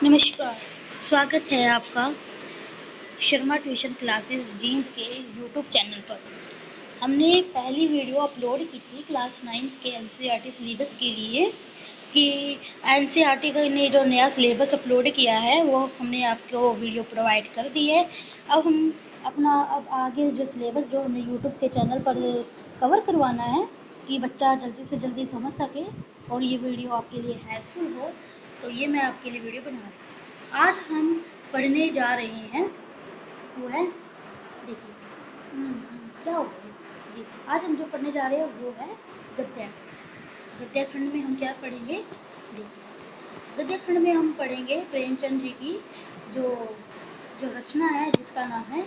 नमस्कार, स्वागत है आपका शर्मा ट्यूशन क्लासेस जींद के यूट्यूब चैनल पर। हमने पहली वीडियो अपलोड की थी क्लास 9th के एनसीईआरटी सिलेबस के लिए कि एनसीईआरटी ने जो नया सिलेबस अपलोड किया है वो हमने आपको वीडियो प्रोवाइड कर दी है। अब आगे जो सिलेबस जो हमने यूट्यूब के चैनल पर कवर करवाना है कि बच्चा जल्दी से जल्दी समझ सके और ये वीडियो आपके लिए हेल्पफुल हो, तो ये मैं आपके लिए वीडियो बना रही हूँ। आज हम पढ़ने जा रहे हैं, वो है, देखिए, क्या हो गया, देखिए आज हम जो पढ़ने जा रहे हैं वो है गद्य। गद्य खंड में हम क्या पढ़ेंगे, देखिए गद्य खंड में हम पढ़ेंगे प्रेमचंद जी की जो जो रचना है जिसका नाम है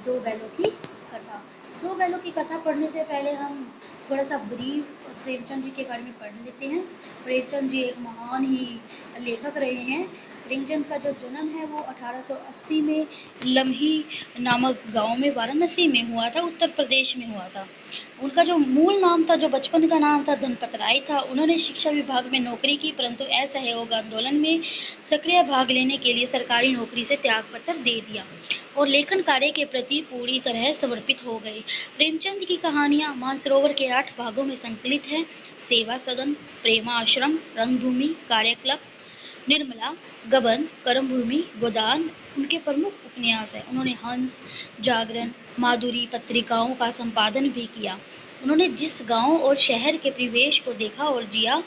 दो बैलों की कथा। दो बैलों की कथा पढ़ने से पहले हम थोड़ा सा ब्रीफ प्रेमचंद जी के बारे में पढ़ लेते हैं। प्रेमचंद जी एक महान ही लेखक रहे हैं। प्रेमचंद का जो जन्म है वो 1880 में लम्ही नामक गांव में वाराणसी में हुआ था, उत्तर प्रदेश में हुआ था। उनका जो मूल नाम था, जो बचपन का नाम था, धनपत राय था। उन्होंने शिक्षा विभाग में नौकरी की, परंतु असहयोग आंदोलन में सक्रिय भाग लेने के लिए सरकारी नौकरी से त्यागपत्र दे दिया और लेखन कार्य के प्रति पूरी तरह समर्पित हो गए। प्रेमचंद की कहानियां मानसरोवर के 8 भागों में संकलित है। सेवा सदन, प्रेमाश्रम, रंगभूमि, कार्य क्लब, निर्मला, गबन, कर्मभूमि, गोदान उनके प्रमुख उपन्यास हैं। उन्होंने हंस, जागरण, माधुरी पत्रिकाओं का संपादन भी किया। उन्होंने जिस गांव और शहर के परिवेश को देखा और जिया,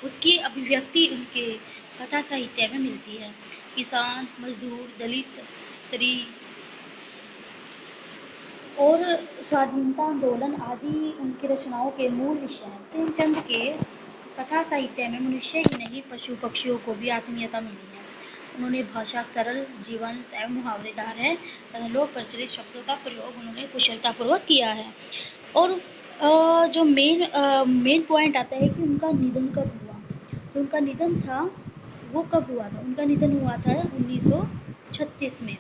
उसकी अभिव्यक्ति उनके कथा साहित्य में मिलती है। किसान, मजदूर, दलित, स्त्री और स्वाधीनता आंदोलन आदि उनकी रचनाओं के मूल विषय हैं। प्रेमचंद के कथा साहित्य में मनुष्य ही नहीं, पशु पक्षियों को भी आत्मीयता मिली है। उन्होंने भाषा सरल, जीवंत एवं मुहावरेदार है तथा लोक प्रचलित शब्दों का प्रयोग उन्होंने कुशलतापूर्वक किया है। और जो मेन पॉइंट आता है कि उनका निधन कब हुआ। तो उनका निधन था, वो कब हुआ था, उनका निधन हुआ था 1936 में।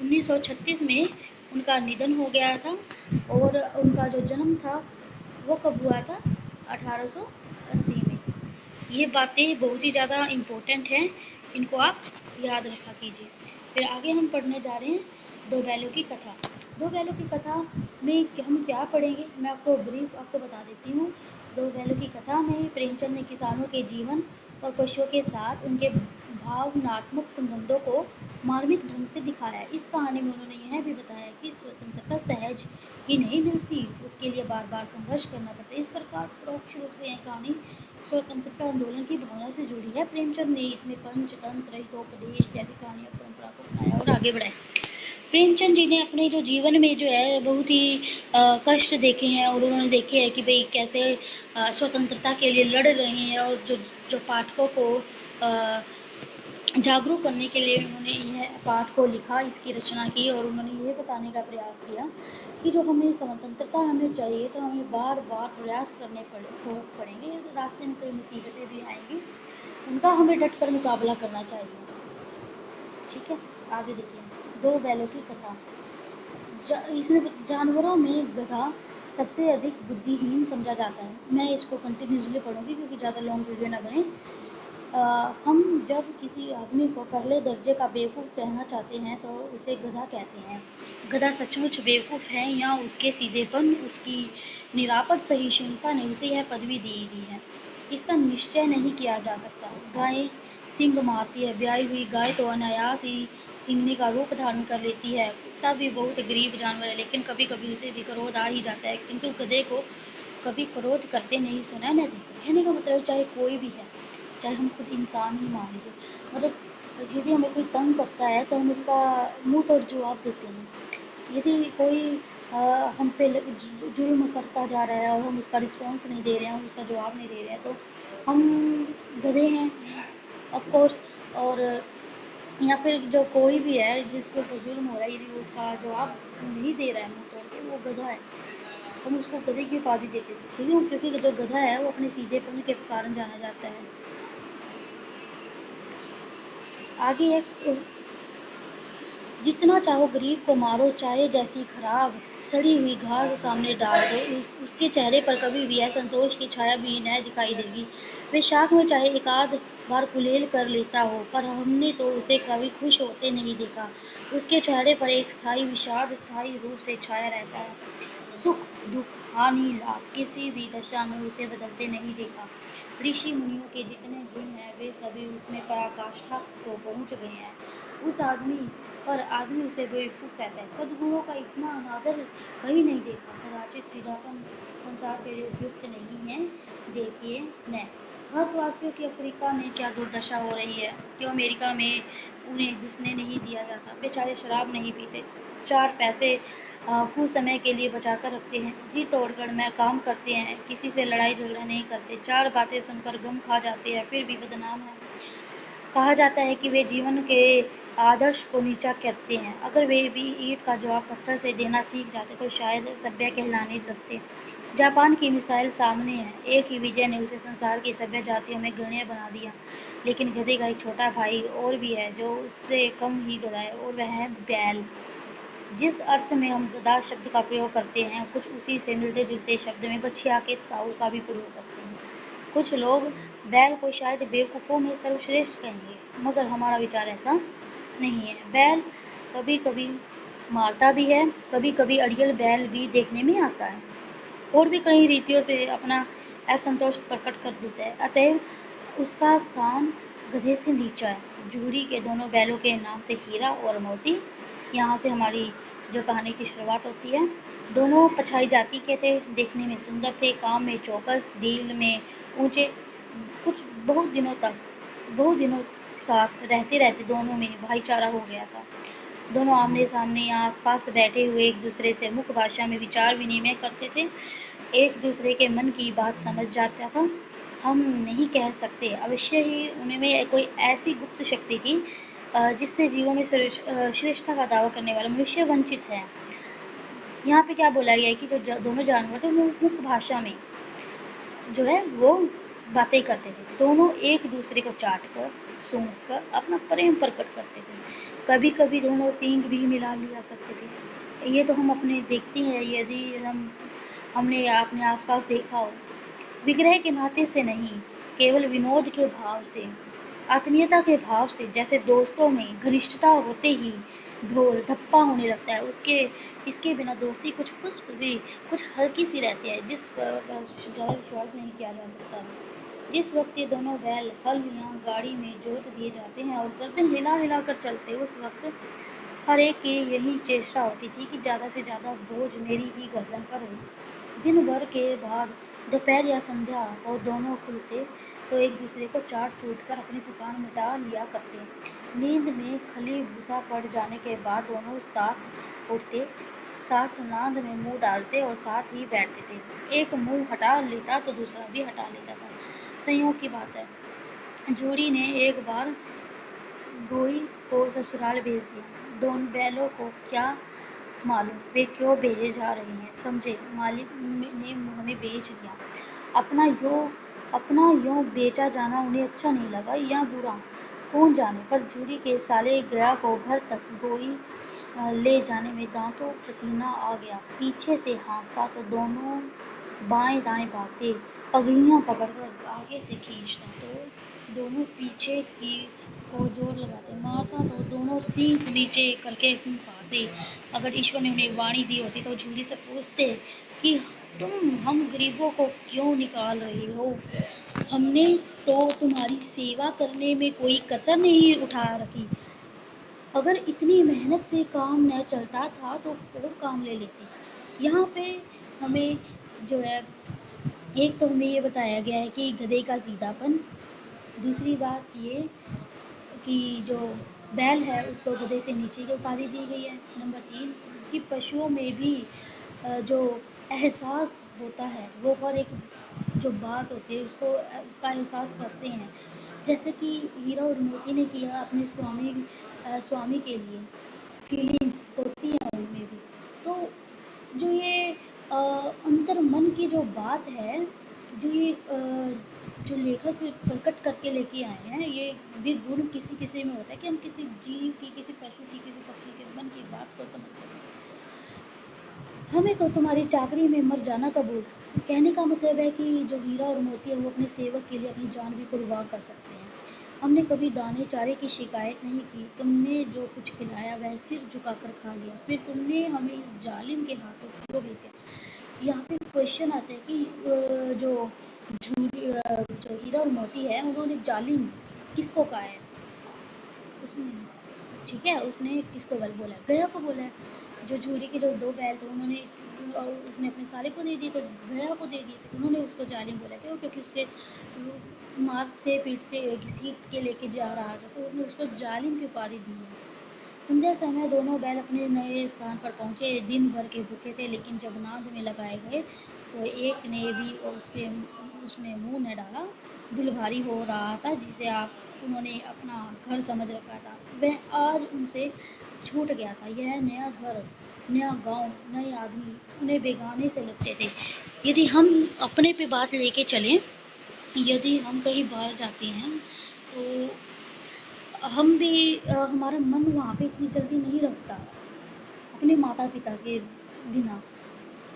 1936 में उनका निधन हो गया था। और उनका जो जन्म था वो कब हुआ था, 1880 में। ये बातें बहुत ही ज़्यादा इम्पोर्टेंट हैं, इनको आप याद रखा कीजिए। फिर आगे हम पढ़ने जा रहे हैं दो बैलों की कथा। दो बैलों की कथा में हम क्या पढ़ेंगे, मैं आपको ब्रीफ आपको बता देती हूँ। दो बैलों की कथा में प्रेमचंद ने किसानों के जीवन और पशुओं के साथ उनके भावनात्मक संबंधों को मार्मिक ढंग से दिखाया है। इस कहानी में उन्होंने यह भी बताया कि स्वतंत्रता सहज ही नहीं मिलती, उसके लिए बार बार संघर्ष करना पड़ता है। इस प्रकार परोक्ष रूप से यह कहानी स्वतंत्रता आंदोलन की भावना से जुड़ी है। प्रेमचंद ने इसमें पंचतंत्र, हितोपदेश जैसी कहानियों परंपरा को अपनाया और आगे बढ़ाया। प्रेमचंद जी ने अपने जो जीवन में जो है बहुत ही कष्ट देखे हैं और उन्होंने देखे हैं कि भाई कैसे स्वतंत्रता के लिए लड़ रहे हैं। और जो जो पाठकों को जागरूक करने के लिए उन्होंने यह पाठ को लिखा, इसकी रचना की और उन्होंने ये बताने का प्रयास किया कि जो हमें स्वतंत्रता हमें चाहिए तो हमें बार बार प्रयास करने पड़ेंगे। रास्ते में कई मुसीबतें भी आएंगी, उनका हमें डट कर मुकाबला करना चाहिए। ठीक है, आगे देखिए दो बैलों की कथा। इसमें जानवरों में गधा सबसे अधिक बुद्धिहीन समझा जाता है। मैं इसको कंटिन्यूसली पढ़ूंगी क्योंकि ज़्यादा लॉन्ग वीडियो ना बने। हम जब किसी आदमी को पहले दर्जे का बेवकूफ़ कहना चाहते हैं तो उसे गधा कहते हैं। गधा सचमुच बेवकूफ़ है या उसके सीधेपन, उसकी निरापद सहिष्णुता ने उसे यह पदवी दी है, इसका निश्चय नहीं किया जा सकता। गाय सींग मारती है, ब्याई हुई गाय तो अनायास ही सींगने का रूप धारण कर लेती है। कुत्ता भी बहुत गरीब जानवर है, लेकिन कभी कभी उसे भी क्रोध आ ही जाता है, किंतु गधे को कभी क्रोध करते नहीं सुना है, न देखा। कहने का मतलब चाहे कोई भी है, चाहे हम खुद इंसान ही मान लीजिए, मतलब यदि हमें कोई तंग करता है तो हम उसका मुंह तोड़ जवाब देते हैं। यदि कोई हम पे जुल्म करता जा रहा है और हम उसका रिस्पॉन्स नहीं दे रहे हैं, हम उसका जवाब नहीं दे रहे हैं, तो हम गधे हैं ऑफ कोर्स। और या फिर जो कोई भी है जिसके ऊपर जुल्म हो रहा है, यदि वो उसका जवाब नहीं दे रहा है मुंह तोड़ के, वो गधा है। हम उसको गधे की उपाधि देते थे, क्यों? क्योंकि जो गधा है वो अपने सीधेपन के कारण जाना जाता है। आगे एक जितना चाहो गरीब को मारो, चाहे जैसी खराब सड़ी हुई घास सामने डाल दो, उसके चेहरे पर कभी भी असंतोष की छाया भी न दिखाई देगी। वैशाख में चाहे एक आध बार कुलेल कर लेता हो, पर हमने तो उसे कभी खुश होते नहीं देखा। उसके चेहरे पर एक स्थायी विषाद स्थायी रूप से छाया रहता है। सुख दुख हानि लाभ किसी भी दशा में उसे बदलते नहीं देखा। ऋषि मुनियों के जितने गुण हैं वे सभी उसमें पराकाष्ठा को पहुंच गए हैं। उस आदमी पर आदमी उसे बेवकूफ कहता है। सद्गुणों का इतना अनादर कहीं नहीं देखा। कदाचित सीधापन संसार के लिए उपयुक्त नहीं है। देखिए न भारतवासियों की अफ्रीका में क्या दुर्दशा हो रही है। क्यों अमेरिका में उन्हें घुसने नहीं दिया जाता। बेचारे शराब नहीं पीते, चार पैसे कुछ समय के लिए बचा कर रखते हैं, जी तोड़कर मैं काम करते हैं, किसी से लड़ाई झगड़ा नहीं करते, चार बातें सुनकर गम खा जाते हैं, फिर भी बदनाम है। कहा जाता है कि वे जीवन के आदर्श को नीचा करते हैं। अगर वे भी ईंट का जवाब पत्थर से देना सीख जाते तो शायद सभ्य कहलाने लगते। जापान की मिसाइल सामने है। एक ही विजय ने उसे संसार की सभ्य जातियों में गण्य बना दिया। लेकिन गधे का एक छोटा भाई और भी है जो उससे कम ही गधा है, और वह है बैल। जिस अर्थ में हम गधा शब्द का प्रयोग करते हैं, कुछ उसी से मिलते जुलते शब्द में बछिया के ताऊ का भी प्रयोग करते हैं। कुछ लोग बैल को शायद बेवकूफ़ों में सर्वश्रेष्ठ कहेंगे, मगर हमारा विचार ऐसा नहीं है। बैल कभी कभी मारता भी है, कभी कभी अड़ियल बैल भी देखने में आता है, और भी कई रीतियों से अपना असंतोष प्रकट कर देता है। अतएव उसका स्थान गधे से नीचा है। जूरी के दोनों बैलों के नाम थे हीरा और मोती। यहाँ से हमारी जो कहानी की शुरुआत होती है। दोनों पछाई जाति के थे, देखने में सुंदर थे, काम में चौकस, दिल में ऊंचे। कुछ बहुत दिनों साथ रहते रहते दोनों में भाईचारा हो गया था। दोनों आमने सामने आसपास बैठे हुए एक दूसरे से मुख्य भाषा में विचार विनिमय करते थे, एक दूसरे के मन की बात समझ जाता था। हम नहीं कह सकते, अवश्य ही उनमें कोई ऐसी गुप्त शक्ति थी जिससे जीवों में श्रेष्ठता का दावा करने वाला मनुष्य वंचित है। यहाँ पे क्या बोला गया है कि जो दोनों जानवर थे वो मुख्य भाषा में जो है वो बातें करते थे। दोनों एक दूसरे को चाट कर सूंघ कर अपना प्रेम प्रकट करते थे। कभी कभी दोनों सींग भी मिला लिया करते थे। ये तो हम अपने देखते हैं, यदि हमने अपने आसपास देखा हो। विग्रह के नाते से नहीं, केवल विनोद के भाव से, आत्मीयता के भाव से। जैसे दोस्तों में घनिष्ठता होते ही ढोल धप्पा होने लगता है, उसके इसके बिना दोस्ती कुछ फुसफुसी, कुछ हल्की सी रहती है, जिस पर ज़्यादा विश्वास नहीं किया जा सकता। जिस वक्त ये दोनों बैल हल या गाड़ी में जोत दिए जाते हैं और गर्दन हिला हिला कर चलते, उस वक्त हर एक की यही चेष्टा होती थी कि ज़्यादा से ज़्यादा बोझ मेरी ही गर्दन पर हो। दिन भर के बाद दोपहर या संध्या को दोनों खुलते तो एक दूसरे को चाट चूट कर अपनी थकान मिटा लिया करते। नींद में खली भूसा पड़ जाने के बाद दोनों साथ उठते, साथ नांद में मुंह डालते और साथ ही बैठते थे। एक मुंह हटा लेता तो दूसरा भी हटा लेता था। संयोग की बात है, जोड़ी ने एक बार गोई को ससुराल भेज दिया। दोनों बैलों को क्या मालूम वे क्यों भेजे जा रहे हैं, समझे मालिक ने हमें बेच दिया। अपना यूं बेचा जाना उन्हें अच्छा नहीं लगा या बुरा, कौन जाने, पर जूरी के साले गया को घर तक गोई ले जाने में दांतों पसीना आ गया। पीछे से हाँकता तो दोनों बाएं दाएं भागते, पगड़ियां पकड़कर आगे से खींचता तो दोनों पीछे की ओर जोर लगाते, मारता तो दोनों सींग नीचे करके पाते। अगर ईश्वर ने उन्हें वाणी दी होती तो जूरी से पूछते कि तुम हम गरीबों को क्यों निकाल रहे हो। हमने तो तुम्हारी सेवा करने में कोई कसर नहीं उठा रखी। अगर इतनी मेहनत से काम न चलता था तो और काम ले लेते। यहाँ पे हमें जो है, एक तो हमें ये बताया गया है कि गधे का सीधापन, दूसरी बात ये कि जो बैल है उसको गधे से नीचे की उपाधि दी गई है। नंबर 3 कि पशुओं में भी जो एहसास होता है वो हर एक जो बात होती है उसको उसका एहसास करते हैं। जैसे कि हीरा और मोती ने किया अपने स्वामी के लिए, फीलिंग्स होती हैं उनमें भी। तो जो ये अंतर मन की जो बात है, जो ये जो लेखक प्रकट करके लेके आए हैं, ये भी गुण किसी किसी में होता है कि हम किसी जीव की, किसी पशु की, किसी पक्षी के मन की बात को समझ सकते हैं। हमें तो तुम्हारी चाकरी में मर जाना कबूल। कहने का मतलब है कि जो हीरा और मोती है वो अपने सेवक के लिए अपनी जान भी कुर्बान कर सकते हैं। हमने कभी दाने चारे की शिकायत नहीं की, तुमने जो कुछ खिलाया वह सिर झुकाकर खा लिया, फिर तुमने हमें इस जालिम के हाथों क्यों बेचा। यहाँ पे क्वेश्चन आता है कि जो हीरा और मोती है उन्होंने जालिम किसको कहा है। उसने, ठीक है, उसने किसको बोला है, गया को बोला है। जो झूरी के जो 2 बैल थे उन्होंने उसने अपने साले को दे दिए, तो गया को दे दिए थे, उन्होंने उसको जालिम बोला। क्यों? क्योंकि उसके मारते पीटते घसीट के लेके जा रहा था, तो उसने उसको जालिम की उपाधि दी है। संध्या समय दोनों बैल अपने नए स्थान पर पहुंचे। दिन भर के भूखे थे, लेकिन जब नाद में लगाए गए तो एक ने भी उसमें मुंह न डाला। दिल भारी हो रहा था, जिसे आप उन्होंने अपना घर समझ रखा था, वह आज उनसे छूट गया था। यह नया घर, नया गांव, नए आदमी उन्हें बेगाने से लगते थे। यदि हम अपने पे बात लेके चलें, यदि हम कहीं बाहर जाते हैं तो हम भी हमारा मन वहाँ पे इतनी जल्दी नहीं रखता अपने माता पिता के बिना।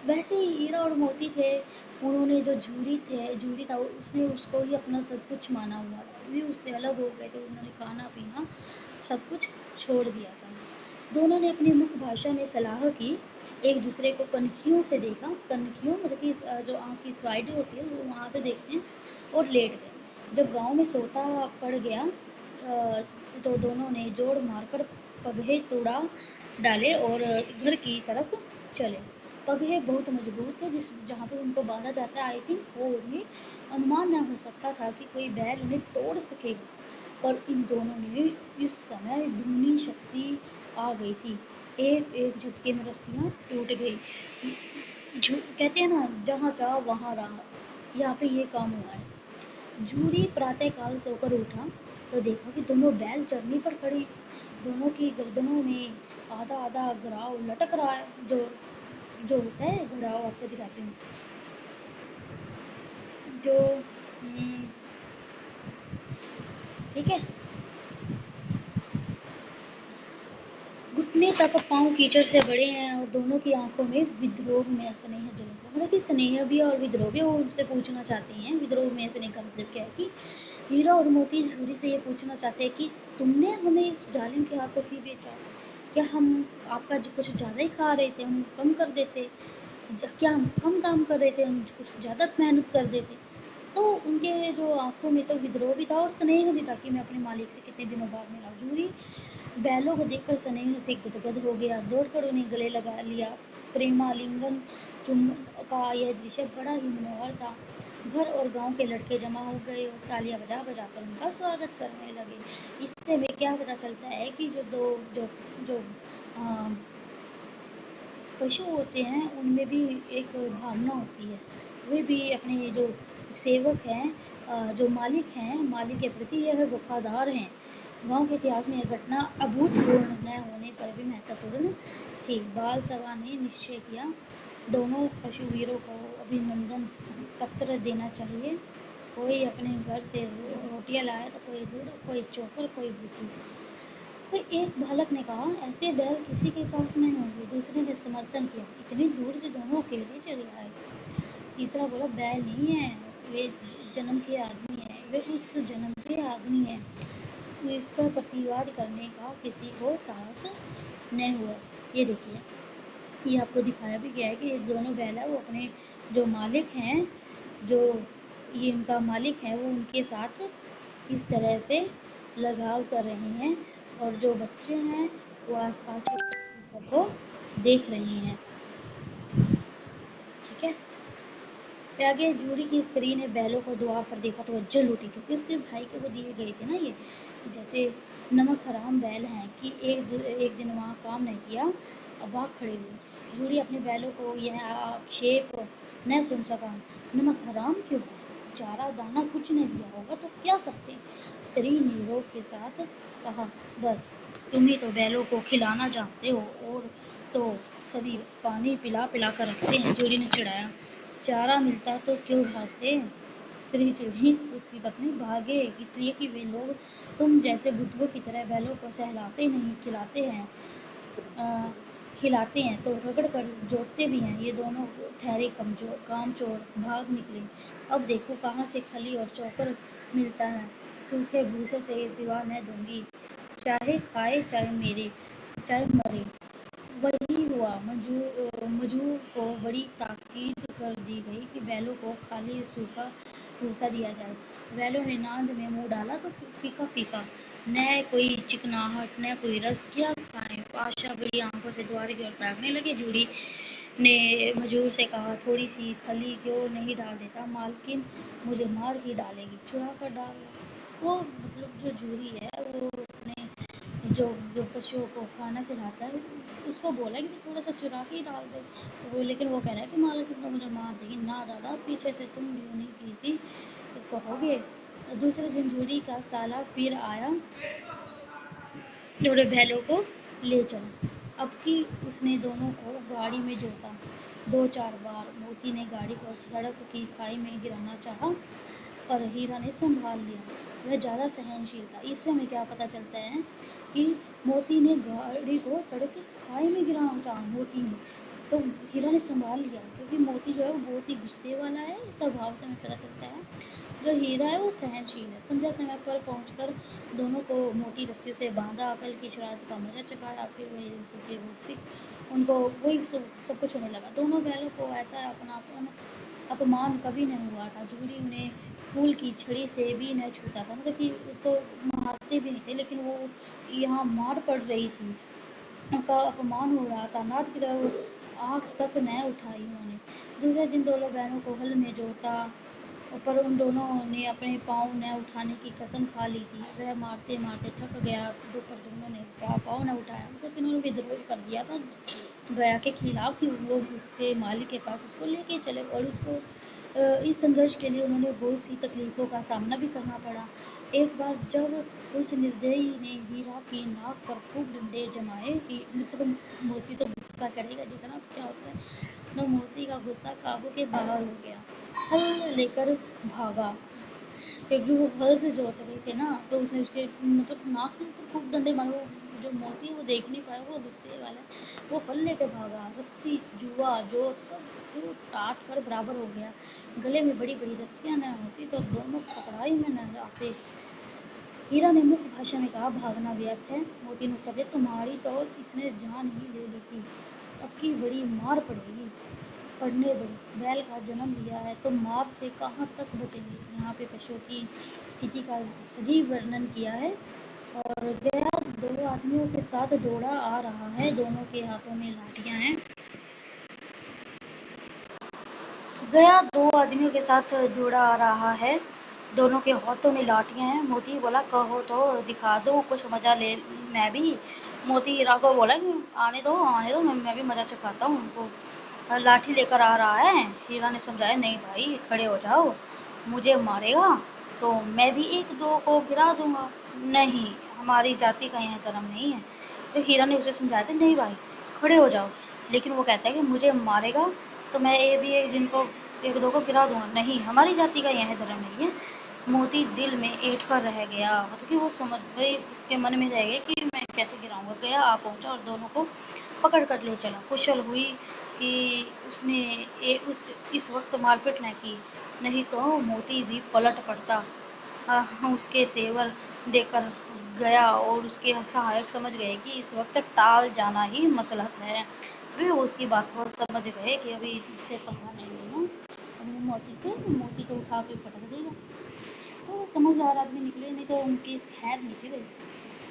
वैसे ही हीरा और मोती थे, उन्होंने जो जूरी था उसने उसको ही अपना सब कुछ माना हुआ था, वे उससे अलग हो गए थे, उन्होंने खाना पीना सब कुछ छोड़ दिया था। दोनों ने अपनी मुख्य भाषा में सलाह की, एक दूसरे को कनखियों से देखा। कनखियों मतलब कि जो आँख की साइड होती है वो वहाँ से देखते हैं, और लेट गए। जब गांव में सोता पड़ गया तो दोनों ने जोर मारकर पगहे तोड़ा डाले और घर की तरफ चले। पगहे बहुत मजबूत थे, जिस जहाँ पे उनको बांधा जाता है, आई थिंक वो उन्हें अनुमान न हो सकता था कि कोई बैल उन्हें तोड़ सकेगा। पर इन दोनों में इस समय दुगनी शक्ति आ गई थी। एक एक झटके में रस्सियाँ टूट गई। कहते हैं ना, जहाँ चाह वहाँ रहा, यहाँ पे ये काम हुआ है। जूरी प्रातःकाल सोकर उठा तो देखा कि दोनों बैल चरनी पर खड़ी, दोनों की गर्दनों में आधा आधा घड़ाव लटक रहा है। जो जो होता है घड़ाव, आपको दिखाती हूँ। जो ठीक है, घुटने तक पाँव कीचड़ से बड़े हैं और दोनों की आंखों में विद्रोह में स्नेह झलक रहा है। मतलब कि स्नेह भी और विद्रोह भी, वो उनसे पूछना चाहते हैं। विद्रोह में स्नेह का मतलब क्या है कि हीरा और मोती झूरी से ये पूछना चाहते हैं कि तुमने हमें इस जालिम के हाथों क्यों बेचा। क्या हम आपका कुछ ज़्यादा ही खा रहे थे, हम कम कर देते। क्या हम कम काम कर रहे थे, हम कुछ ज़्यादा मेहनत कर देते। तो उनके जो आंखों में तो विद्रोह भी था और स्नेह भी था कि मैं अपने मालिक से कितने दिनों बाद मिला। जूरी बैलों को देखकर स्नेह से गदगद हो गया, दौड़कर उन्हें गले लगा लिया। प्रेमालिंगन चुम्बन का यह दृश्य बड़ा ही मनोहर था। घर और गांव के लड़के जमा हो गए और तालियां बजा बजा कर उनका स्वागत करने लगे। इससे हमें क्या पता चलता है कि जो दो जो जो आ, पशु होते हैं उनमें भी एक भावना होती है। वे भी अपने जो सेवक हैं, जो मालिक हैं, मालिक के प्रति यह वफादार हैं। गांव के इतिहास में यह घटना अभूतपूर्व न होने पर भी महत्वपूर्ण थी। बाल सभा ने निश्चय किया, दोनों पशुवीरों को अभिनंदन पत्र देना चाहिए। कोई अपने घर से रोटियां लाया तो कोई दूध, कोई चोकर, कोई भूसी। फिर एक बालक ने कहा, ऐसे बैल किसी के पास नहीं होंगे। दूसरे ने समर्थन किया, इतनी दूर से दोनों अकेले चले आए। तीसरा बोला, बैल नहीं है, वे जन्म के आदमी हैं, वे उस जन्म के आदमी हैं। तो इसका प्रतिवाद करने का किसी को साहस नहीं हुआ। ये देखिए, ये आपको दिखाया भी गया है कि ये दोनों बैल है वो अपने जो मालिक हैं, जो ये इनका मालिक है, वो उनके साथ इस तरह से लगाव कर रहे हैं, और जो बच्चे हैं वो आसपास के को देख रहे हैं। ठीक है, फिर आगे जूरी की स्त्री ने बैलों को द्वार पर देखा तो वह जल उठी, क्योंकि उसके भाई को वो दिए गए थे ना ये, जैसे नमक हराम बैल हैं कि एक दिन वहाँ काम नहीं किया, अब वहाँ खड़े हुए। जूरी अपने बैलों को यह आक्षेप न सुन सका। नमक हराम क्यों है, चारा दाना कुछ नहीं दिया होगा तो क्या करते। स्त्री ने रोग के साथ कहा, बस तुम ही तो बैलों को खिलाना जानते हो, और तो सभी पानी पिला पिला कर रखते हैं। जूरी ने चिढ़ाया, चारा मिलता तो क्यों भागते। स्त्री चिढ़ी, उसकी पत्नी, भागे इसलिए कि वे लोग तुम जैसे बुद्धों की तरह बैलों को सहलाते नहीं, खिलाते हैं तो रगड़ कर जोतते भी हैं। ये दोनों ठहरे कमजोर, कामचोर, भाग निकले। अब देखो कहाँ से खली और चोकर मिलता है। सूखे भूसे से सिवा न दूंगी, चाहे खाए चाहे मेरे, चाहे मरे। वही हुआ। मजूर को बड़ी ताकीद कर दी गई कि बैलों को खाली सूखा भूसा दिया जाए। बैलों ने नांद में मुंह डाला तो फीका फीका, न कोई चिकनाहट न कोई रस। क्या खाएं? पाशा बड़ी आंखों से द्वार की ओर ताकने लगे। जूड़ी ने मजूर से कहा, थोड़ी सी खली क्यों नहीं डाल देता? मालकिन मुझे मार ही डालेगी। चुरा कर डाल। वो मतलब जो जूरी है वो अपने जो जो पशुओं को खाना खिलाता है उसको बोला कि थोड़ा सा चुरा के ही डाल दे। वो लेकिन वो कह रहा है कि मालिक तो मुझे मार देगी। ना दादा, पीछे से तुम यूं की थी कहोगे। दूसरे दिन जूरी का साला फिर आया, जोड़े बैलों को ले चलो। अब की उसने दोनों को गाड़ी में जोता। 2-4 बार मोती ने गाड़ी को सड़क की खाई में गिराना चाहा, पर हीरा ने संभाल लिया। वह ज़्यादा सहनशील था। इससे हमें क्या पता चलता है कि मोती ने गाड़ी को सड़क की खाई में गिराना चाहा, मोती ने, तो हीरा ने संभाल लिया, क्योंकि मोती जो है वो बहुत ही गुस्से वाला है। स्वभाव से हमें पता चलता है जो हीरा है वो सहनशील है। संध्या समय पर पहुंचकर दोनों को मोटी रस्सियों से बांधा, कल की शरारत का मजा चखाया, फिर वही सूखे रूप उनको वही सब कुछ होने लगा। दोनों बैलों को ऐसा अपनापन अपमान कभी नहीं हुआ था। जूरी उन्हें फूल की छड़ी से भी न छूता था, मतलब कि उसको मारते भी नहीं थे, लेकिन वो यहाँ मार पड़ रही थी, उनका अपमान हो रहा था। नाथ की तरफ आँख तक न उठाई उन्होंने। दूसरे दिन दोनों बहनों को हल में जोता, पर उन दोनों ने अपने पाँव न उठाने की कसम खा ली थी। वह मारते मारते थक गया, पर दोनों ने पाँव न उठाया। मतलब इन्होंने विद्रोह कर दिया था गया के खिलाफ कि वो उसके मालिक के पास उसको लेके चले, और उसको इस संघर्ष के लिए उन्होंने बहुत सी तकलीफ़ों का सामना भी करना पड़ा। एक बार जब उस निर्दयी ने हीरा की नाक पर खूब डंडे जमाए कि मतलब मोती तो गुस्सा करेगा, देखना क्या होता है। तो मोती का गुस्सा काबू के बाहर हो गया, हल लेकर भागा, क्योंकि वो हल से जोत रहे थे ना, तो उसने उसके मतलब नाक के ऊपर खूब डंडे मारे। वो जो मोती है वो देख नहीं पाया, वो गुस्से वाला है। वो हल लेकर भागा। रस्सी, जुआ, जोत सब फूट टाट कर बराबर हो गया। गले में बड़ी बड़ी रस्सियां न होती तो दोनों पकड़ाई में न आते। हीरा ने मुख्य भाषा में कहा, भागना व्यर्थ है। मोती ने उत्तर दिया, तुम्हारी तो इसने जान ही ले ली थी, अब की बड़ी मार पड़ेगी। पढ़ने दो, बैल का जन्म लिया है तो मार से कहाँ तक बचेंगे। यहाँ पे पशुओं की स्थिति का सजीव वर्णन किया है। और गया 2 आदमियों के साथ दौड़ा आ रहा है, दोनों के हाथों में लाठियां हैं। गया 2 आदमियों के साथ दौड़ा आ रहा है, दोनों के हाथों में लाठियां हैं। मोती बोला, कहो तो दिखा दो कुछ मजा ले मैं भी। मोती हीरा को बोला, आने दो आने दो, मैं भी मजा चखाता हूँ उनको। लाठी लेकर आ रहा है। हीरा ने समझाया, नहीं भाई खड़े हो जाओ, मुझे मारेगा तो मैं भी 1-2 को गिरा दूंगा। नहीं, हमारी जाति का यह धर्म नहीं है। तो हीरा ने उसे समझाया था, नहीं भाई खड़े हो जाओ, लेकिन वो कहता है कि मुझे मारेगा तो मैं ये भी 1 2 को गिरा दूंगा। नहीं, हमारी जाति का यह धर्म नहीं है। मोती दिल में ऐंठ कर रह गया, मतलब कि वो समझ भाई उसके मन में रह गया कि मैं कैसे गिराऊंगा। गया आ पहुंचा और दोनों को पकड़ कर ले चला। कुशल हुई कि उसने इस वक्त मारपीट न की, नहीं तो मोती भी पलट पड़ता। उसके तेवर देखकर गया और उसके सहायक समझ गए कि इस वक्त टाल जाना ही मसलहत है। वे उसकी बात को समझ गए कि अभी इससे पंगा नहीं लेना, अपने मोती को उठा के पटक देगा। तो समझदार आदमी निकले, नहीं तो उनकी खैर नहीं थी गई।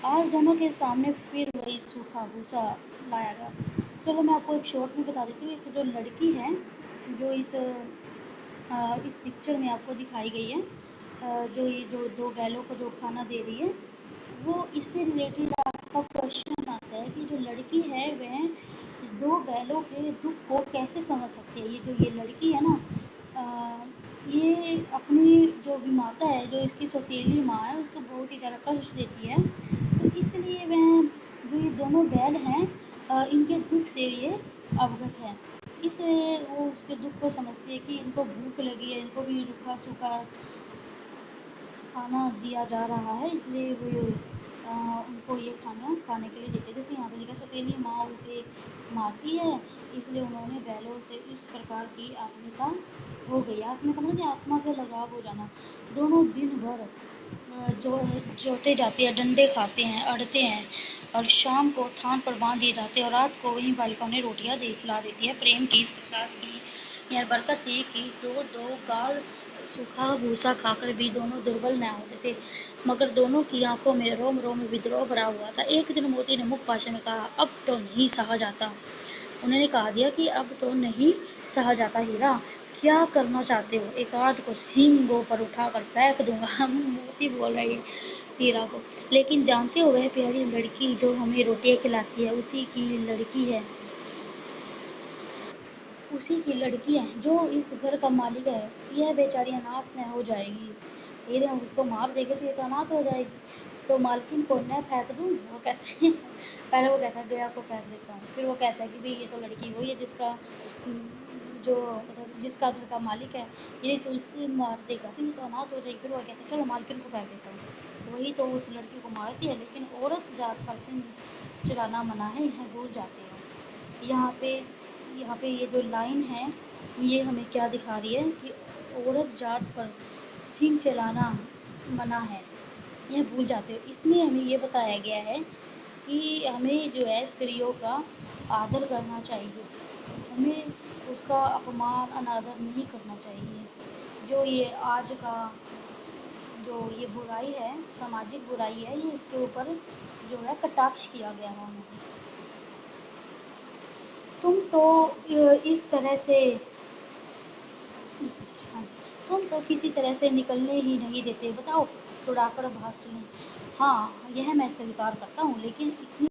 आज दोनों के सामने फिर वही सूखा भूसा लाया गया। चलो मैं आपको एक शॉर्ट में बता देती हूँ। एक जो लड़की है जो इस पिक्चर में आपको दिखाई गई है, जो ये जो 2 बैलों को जो खाना दे रही है, वो इससे रिलेटेड आपका क्वेश्चन आता है कि जो लड़की है वह 2 बैलों के दुख को कैसे समझ सकती है। ये लड़की है ना, ये अपनी जो भी माता है, जो इसकी सौतेली माँ है, उसको बहुत ही ज़्यादा कष्ट देती है। तो इसलिए वह जो ये दोनों बैल हैं, इनके दुख से ये अवगत है। इसलिए वो उसके दुख को समझती है कि इनको भूख लगी है, इनको भी रूखा सूखा खाना दिया जा रहा है, इसलिए वो उनको ये खाना खाने के लिए देते हैं। जैसे यहाँ पे लिखा, सौतेली माँ उसे मारती है, इसलिए उन्होंने बैलों से इस प्रकार की आत्मीयता हो गई। आत्मीयता मतलब आत्मा से लगाव हो जाना। दोनों दिन भर जो जोते जाते हैं, डंडे खाते हैं, अड़ते हैं और शाम को थान पर बांध दिए जाते हैं और रात को वही बालिका उन्हें रोटियां खिला देती है। प्रेम की इस प्रकार की यह बरकत थी कि दो दो गाल सूखा भूसा खाकर भी दोनों दुर्बल न होते थे, मगर दोनों की आंखों में रोम रोम विद्रोह भरा हुआ था। एक दिन मोती ने मुख भाषा में कहा, अब तो नहीं सहा जाता। उन्होंने कहा दिया कि अब तो नहीं सहा जाता हीरा, क्या करना चाहते हो? एक आध को सींगों पर उठाकर फेंक दूंगा। मोती बोल रही है हीरा को, लेकिन जानते हो वह प्यारी लड़की जो हमें रोटियां खिलाती है उसी की लड़की है, उसी की लड़की है जो इस घर का मालिक है। यह बेचारी अनाथ न हो जाएगी। हीरे उसको मार देंगे तो ये तो अनाथ हो जाएगी। तो मालकिन को न फेंक दूँ? वो कहते हैं पहले वो कहता है गया को फेंक देता हूँ, फिर वो कहता है कि भाई ये तो लड़की वही है जिसका जो मतलब जिसका घर का मालिक है, ये तो उसको मार देगा तो ये तो अनाथ हो जाएगी। फिर वो कहता है चलो मालकिन को फेंक देता हूँ, वही तो उस लड़की को मारती है। लेकिन औरत जात पर सिंह चलाना मना है, यह भूल जाते हैं। यहाँ पे ये जो लाइन है ये हमें क्या दिखा रही है कि औरत जात पर सिंह चलाना मना है, यह भूल जाते हो। इसमें हमें ये बताया गया है कि हमें जो है स्त्रियों का आदर करना चाहिए, हमें उसका अपमान अनादर नहीं करना चाहिए। जो ये आज का जो ये बुराई है, सामाजिक बुराई है, ये इसके ऊपर जो है कटाक्ष किया गया है हमें। तुम तो इस तरह से हाँ, तुम तो किसी तरह से निकलने ही नहीं देते, बताओ छुड़ाकर भाग चलें। हाँ यह मैं स्वीकार करता हूँ, लेकिन इतनी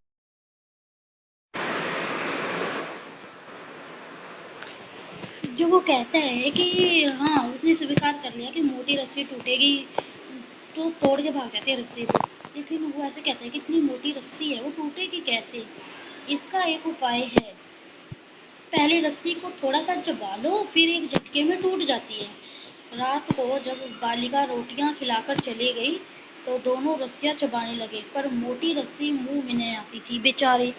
जो वो कहता है कि हाँ उसने स्वीकार कर लिया कि मोटी रस्सी टूटेगी तो तोड़ के भाग जाते हैं रस्सी को, लेकिन वो ऐसे कहता है कि इतनी मोटी रस्सी है वो टूटेगी कैसे? इसका एक उपाय है, पहले रस्सी को थोड़ा सा चबा लो, फिर एक झटके में टूट जाती है। रात को जब बालिका रोटियां खिलाकर चली गई तो दोनों रस्सियां चबाने लगे, पर मोटी रस्सी मुंह में नहीं आती थी। बेचारे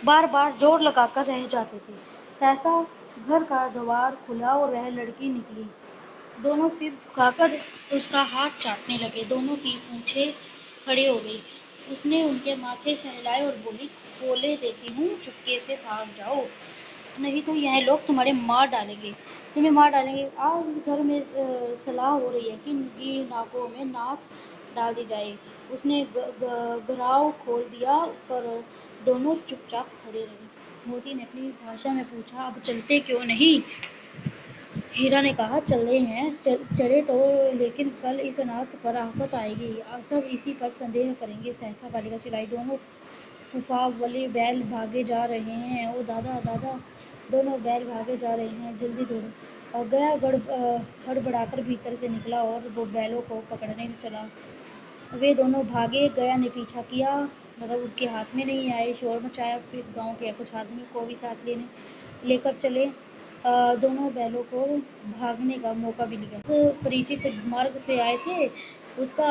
बार बार जोर लगाकर रह जाते थे। सहसा घर का द्वार खुला और वह लड़की निकली। दोनों सिर झुकाकर उसका हाथ चाटने लगे, दोनों की पूंछें खड़ी हो गई। उसने उनके माथे सहलाए और बोली, बोले देती हूँ चुपके से भाग जाओ, नहीं तो यह लोग तुम्हारे मार डालेंगे, तुम्हें मार डालेंगे। आज इस घर में सलाह हो रही है कि इनकी नाकों में नाक डाल दी जाए। उसने घराव खोल दिया, पर दोनों चुपचाप खड़े रहे। मोती ने अपनी भाषा में पूछा, अब चलते क्यों नहीं? हीरा ने कहा, चले हैं, चले तो, लेकिन कल इस अनाथ पर आफत आएगी, सब इसी पर संदेह करेंगे। सहसा बालिका चिल्लाई, दोनों फूफा वाले बैल भागे जा रहे हैं। ओ दादा दादा, दोनों बैल भागे जा रहे हैं, जल्दी दौड़ो। और गया हड़बड़ाकर भीतर से निकला और वो बैलों को पकड़ने चला। वे दोनों भागे, गया ने पीछा किया, मतलब उनके हाथ में नहीं आए, शोर मचाया। फिर गांव के कुछ आदमियों को भी साथ लेकर चले। दोनों बैलों को भागने का मौका भी मिला। परिचित मार्ग से आए थे उसका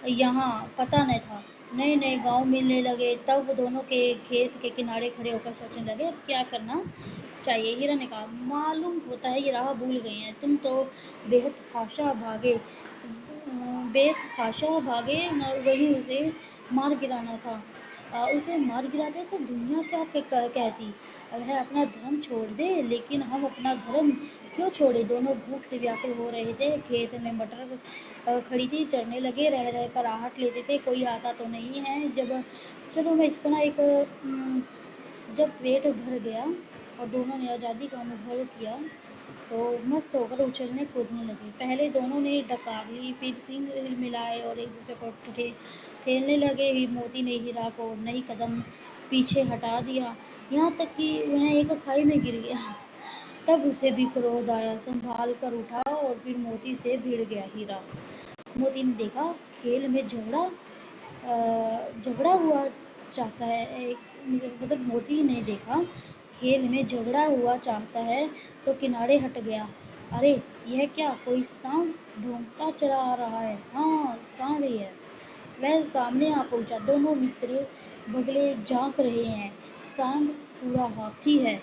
यहाँ पता नहीं था। नए नए गांव मिलने लगे, तब वो दोनों के खेत के किनारे खड़े होकर सोचने लगे अब क्या करना चाहिए। हीरा ने कहा, मालूम होता है ये राह भूल गए हैं, तुम तो बेहद खाशा भागे, बेतहाशा भागे, वही उसे मार गिराना था। उसे मार गिराते तो दुनिया क्या कहती, वह अपना धर्म छोड़ दे, लेकिन हम अपना धर्म क्यों छोड़े? दोनों भूख से व्याकुल हो रहे थे। खेत में मटर खड़ी थी, चढ़ने लगे, रह रह कर आहट लेते थे, कोई आता तो नहीं है। जब चलो मैं इसको ना एक जब पेट भर गया और दोनों ने आज़ादी का अनुभव किया तो मस्त होकर उछलने कूदने लगे। पहले दोनों ने डकार ली, फिर सिंग मिलाए और एक दूसरे को ठेलने लगे। ही मोती ने हीरा को नई कदम पीछे हटा दिया, यहाँ तक कि वह एक खाई में गिर गया। तब उसे भी क्रोध आया, संभाल कर उठा और फिर मोती से भिड़ गया। हीरा मोती ने देखा खेल में झगड़ा हुआ चाहता है, मतलब मोती ने देखा खेल में झगड़ा हुआ चाहता है तो किनारे हट गया। अरे यह क्या, कोई सांड ढूंढता चला आ रहा है। हाँ, सांड ही है। वह सामने आ पहुंचा। दोनों मित्र बगले झांक रहे हैं। सांड पूरा हाथी है।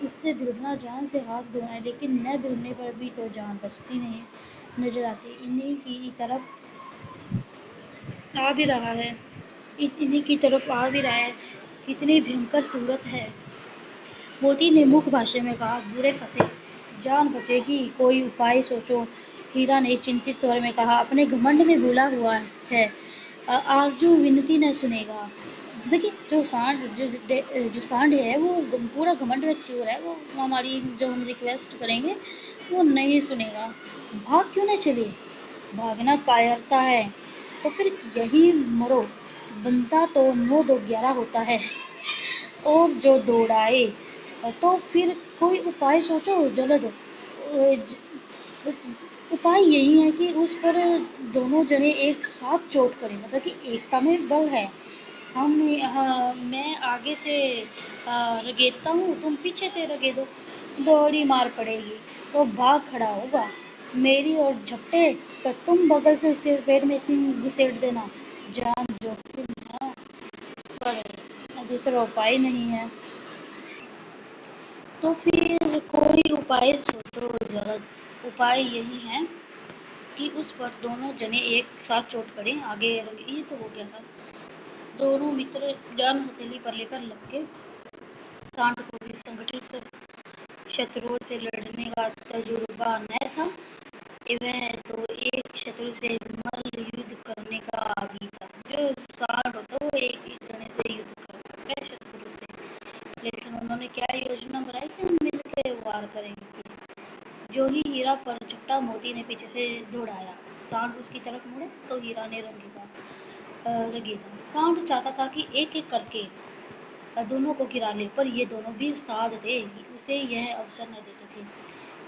उससे भिड़ना जान से हाथ धोना है, लेकिन न भिड़ने पर भी तो जान बचती नहीं नजर आती। इन्हीं की तरफ आ भी रहा है। इन्हीं की तरफ आ भी रहा है। कितनी भयंकर सूरत है। मोती ने मुख भाषा में कहा, बुरे फंसे, जान बचेगी, कोई उपाय सोचो। हीरा ने चिंतित स्वर में कहा, अपने घमंड में भूला हुआ है। आरजू विनती न सुनेगा। देखिए, जो सांड है वो पूरा घमंड में चूर है। वो हमारी जो हम रिक्वेस्ट करेंगे वो नहीं सुनेगा। भाग क्यों न चले? भागना कायरता है। तो फिर यही मरो। बनता तो 9 2 11 होता है। और जो दौड़ाए तो फिर कोई उपाय सोचो जल्द। उपाय यही है कि उस पर दोनों जने एक साथ चोट करें, मतलब कि एकता में बल है। मैं आगे से रगेदता हूँ, तुम पीछे से रगेदो। दोहरी मार पड़ेगी तो भाग खड़ा होगा मेरी और झपटे, तो तुम बगल से उसके पेट में सिंह घुसेड़ देना। जान जोखिम है पर दूसरा उपाय नहीं है। तो फिर कोई उपाय सोचो जल्द। उपाय यही है कि उस पर दोनों जने एक साथ चोट करें। आगे ये तो हो गया था। दोनों मित्र जान हथेली पर लेकर लग गए। सांड को भी संगठित शत्रुओं से लड़ने का तजुर्बा न था। वह तो एक शत्रु से मल्ल युद्ध करने का आदी था। जो सांड होता है वो एक ही जने से युद्ध करता है, शत्रु से। लेकिन उन्होंने क्या योजना बनाई कि हम मिलकर वार करेंगे। जो ही हीरा पर झपटा, मोती ने पीछे से दौड़ाया। सांड उसकी तरफ मुड़े तो हीरा ने रगेदा। सांड चाहता था कि एक एक करके दोनों को गिरा ले, पर ये दोनों भी उस्ताद थे, उसे यह अवसर न देते थे।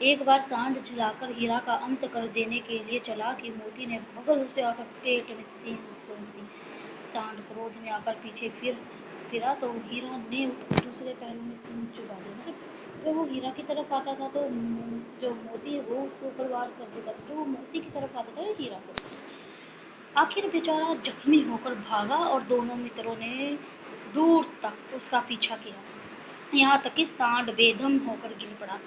एक बार सांड झुलाकर हीरा का अंत कर देने के लिए चला कि मोती ने बगल से आकर पेट में सींग ठोक दी। सांड क्रोध में आकर पीछे फिरा तो हीरा ने दूसरे पहलू में सींग चुभा दिया। मतलब जब वो हीरा की तरफ आता था तो जो मोती है वो उसके ऊपर वार कर देता था, जो मोती की तरफ आता था वो हीरा को। आखिर बेचारा जख्मी होकर भागा और दोनों मित्रों ने दूर तक उसका पीछा किया, यहाँ तक कि सांड बेदम होकर गिर पड़ा।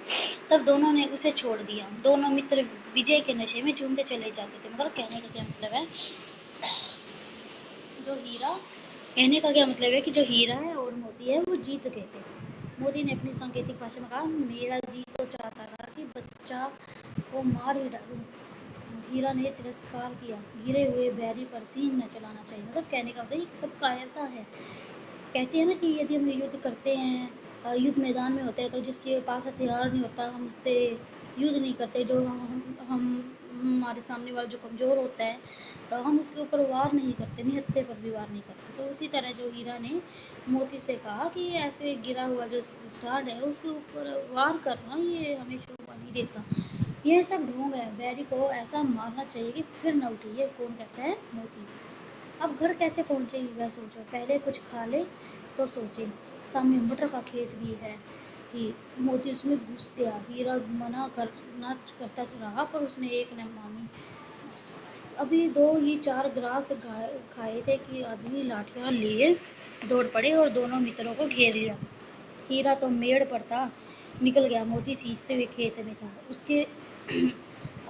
तब दोनों ने उसे छोड़ दिया। दोनों मित्र विजय के नशे में झूमते चले जाते थे। मतलब कहने का क्या मतलब है, जो हीरा कहने का क्या मतलब है कि जो हीरा है और मोती है वो जीत गए थे। मोती ने अपनी सांकेतिक भाषा में कहा, मेरा जी तो चाहता था कि बच्चा को मार ही डालूं। हीरा ने तिरस्कार किया, गिरे हुए बैरी पर सींग न चलाना चाहिए। मतलब कहने का मतलब सब कायरता है। कहते हैं ना कि यदि हम युद्ध करते हैं, युद्ध मैदान में होते हैं, तो जिसके पास हथियार नहीं होता हम उससे युद्ध नहीं करते। जो हम हमारे सामने वाला जो कमज़ोर होता है तो हम उसके ऊपर वार नहीं करते, निहत्थे पर भी वार नहीं करते। तो उसी तरह जो हीरा ने मोती से कहा कि ऐसे गिरा हुआ जो सांड है उसके ऊपर वार करना ये हमें शोभा नहीं देता। ये सब ढोंग है, बैरी को ऐसा मारना चाहिए कि फिर न उठे। ये कौन कहता है? मोती। अब घर कैसे पहुंचेगी वह सोचो, पहले कुछ खा ले तो सोचे। सामने मटर का खेत भी है कि मोती उसमें घुस गया। हीरा मना करना करता तो रहा पर उसने एक न मानी। अभी दो ही चार ग्रास खाए थे कि आदमी लाठियां लिए दौड़ पड़े और दोनों मित्रों को घेर लिया। हीरा तो मेड़ पर था, निकल गया। मोती सींचते हुए खेत में था। उसके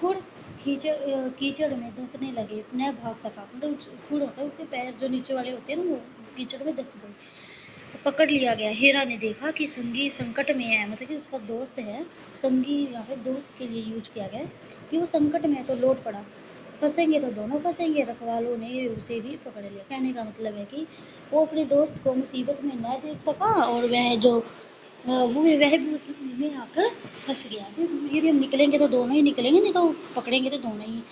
खुर कीचड़ में धंसने लगे, न भाग सका। मतलब खुर होता है उसके पैर जो नीचे वाले होते हैं ना, वो कीचड़ में धंस गए। तो पकड़ लिया गया। हीरा ने देखा कि संगी संकट में है, मतलब कि उसका दोस्त है। संगी यहाँ पे दोस्त के लिए यूज किया गया है कि वो संकट में है तो लौट पड़ा। फंसेंगे तो दोनों फंसेंगे। रखवालों ने उसे भी पकड़ लिया। कहने का मतलब है कि वो अपने दोस्त को मुसीबत में न देख सका और वह भी उसमें आकर फंस गया। यदि हम निकलेंगे तो दोनों ही निकलेंगे, नहीं तो पकड़ेंगे तो दोनों ही।